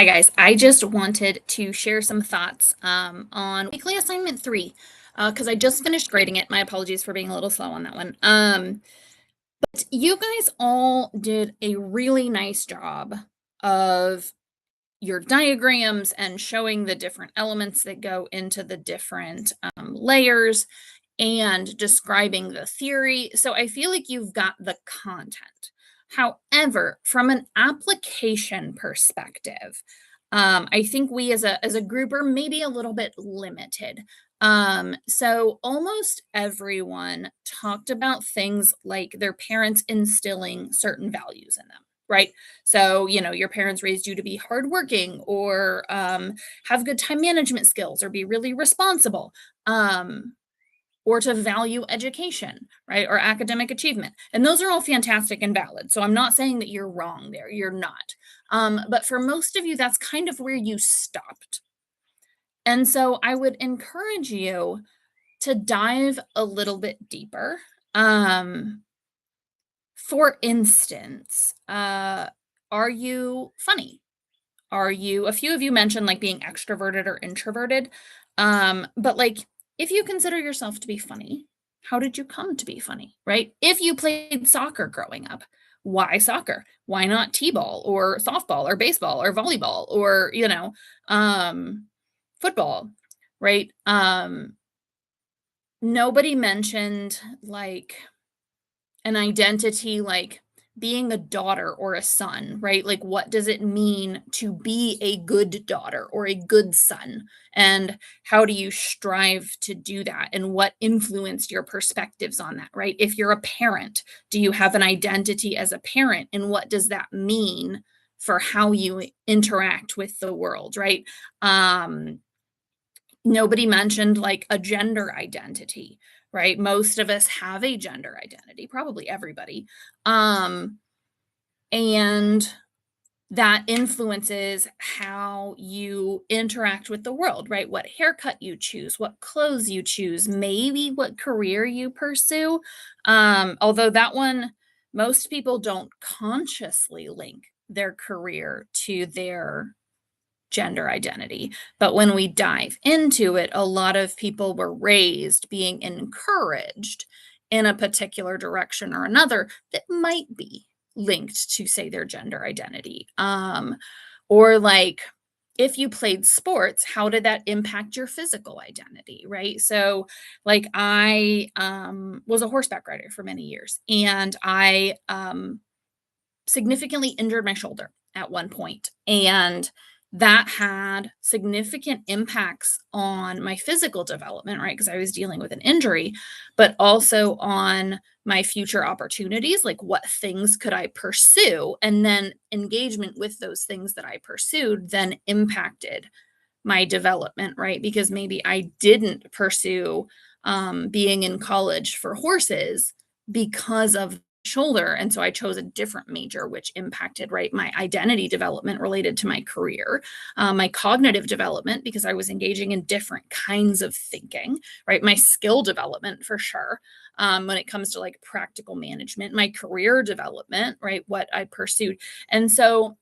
Hi guys, I just wanted to share some thoughts on weekly assignment 3 because I just finished grading it. My apologies for being a little slow on that one. But you guys all did a really nice job of your diagrams and showing the different elements that go into the different layers and describing the theory. So I feel like you've got the content. However, from an application perspective, I think we as a group are maybe a little bit limited. So almost everyone talked about things like their parents instilling certain values in them, right? So, your parents raised you to be hardworking or have good time management skills or be really responsible. Or to value education, right? Or academic achievement. And those are all fantastic and valid. So I'm not saying that you're wrong there. You're not. But for most of you, that's kind of where you stopped. And so I would encourage you to dive a little bit deeper. Um, for instance, are you funny? A few of you mentioned like being extroverted or introverted. But like if you consider yourself to be funny, how did you come to be funny, right? If you played soccer growing up, why soccer? Why not t-ball or softball or baseball or volleyball or, um football, right? Nobody mentioned like an identity like being a daughter or a son, right? Like, what does it mean to be a good daughter or a good son? And how do you strive to do that? And what influenced your perspectives on that, right? If you're a parent, do you have an identity as a parent? And what does that mean for how you interact with the world, right? Um, Nobody mentioned like a gender identity, right? Most of us have a gender identity, probably everybody. Um, and that influences how you interact with the world, right? What haircut you choose, what clothes you choose, maybe what career you pursue. Although that one, most people don't consciously link their career to their gender identity. But when we dive into it, a lot of people were raised being encouraged in a particular direction or another that might be linked to, say, their gender identity. Or like, if you played sports, how did that impact your physical identity, right? So, like, I was a horseback rider for many years, and I significantly injured my shoulder at one point, and that had significant impacts on my physical development, right? Because I was dealing with an injury, but also on my future opportunities, like what things could I pursue? And then engagement with those things that I pursued then impacted my development, right? Because maybe I didn't pursue being in college for horses because of shoulder, and so I chose a different major which impacted, right, my identity development related to my career, my cognitive development because I was engaging in different kinds of thinking, right, my skill development for sure, when it comes to like practical management, my career development, right, what I pursued. And so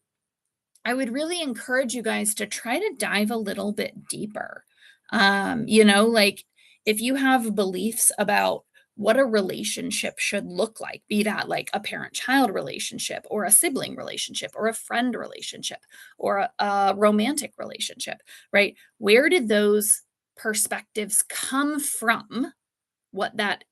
I would really encourage you guys to try to dive a little bit deeper. Like if you have beliefs about what a relationship should look like, be that like a parent child relationship or a sibling relationship or a friend relationship or a romantic relationship, right? Where did those perspectives come from? What that,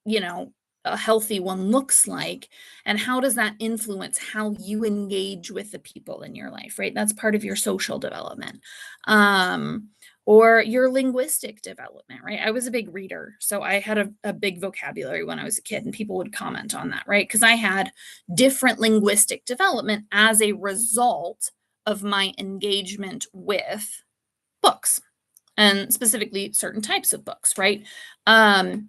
a healthy one looks like, and how does that influence how you engage with the people in your life, right? That's part of your social development. Um, or your linguistic development, right? I was a big reader, so I had a big vocabulary when I was a kid, and people would comment on that, right? Because I had different linguistic development as a result of my engagement with books and specifically certain types of books, right? Um,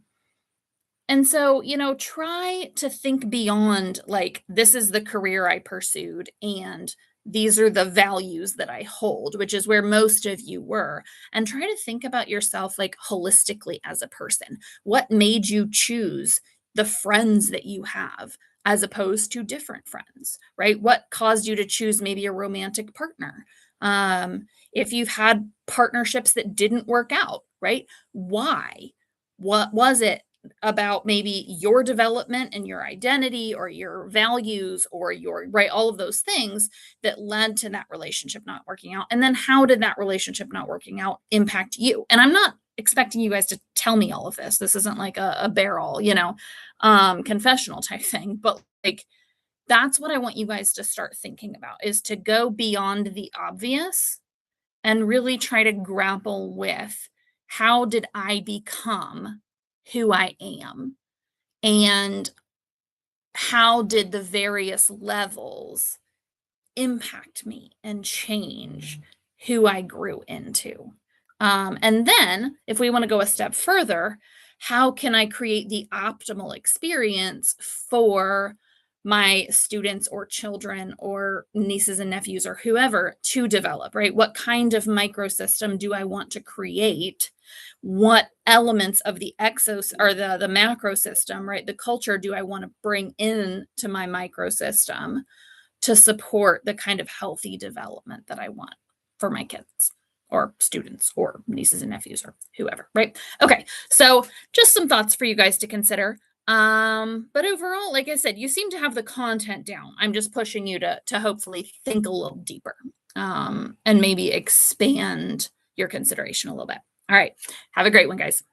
and so, try to think beyond like, this is the career I pursued, and these are the values that I hold, which is where most of you were. And try to think about yourself like holistically as a person. What made you choose the friends that you have as opposed to different friends, right? What caused you to choose maybe a romantic partner? If you've had partnerships that didn't work out, right? Why? What was it about maybe your development and your identity or your values or your, right, all of those things that led to that relationship not working out? And then how did that relationship not working out impact you? And I'm not expecting you guys to tell me all of this. This isn't like a barrel, confessional type thing, but like that's what I want you guys to start thinking about, is to go beyond the obvious and really try to grapple with, how did I become who I am? And how did the various levels impact me and change who I grew into? And then, if we want to go a step further, how can I create the optimal experience for my students or children or nieces and nephews or whoever to develop, right? What kind of microsystem do I want to create? What elements of the exos or the macro system, right? The culture do I want to bring in to my microsystem to support the kind of healthy development that I want for my kids or students or nieces and nephews or whoever, right? Okay, so just some thoughts for you guys to consider. But overall, like I said, you seem to have the content down. I'm just pushing you to hopefully think a little deeper, and maybe expand your consideration a little bit. All right, have a great one, guys.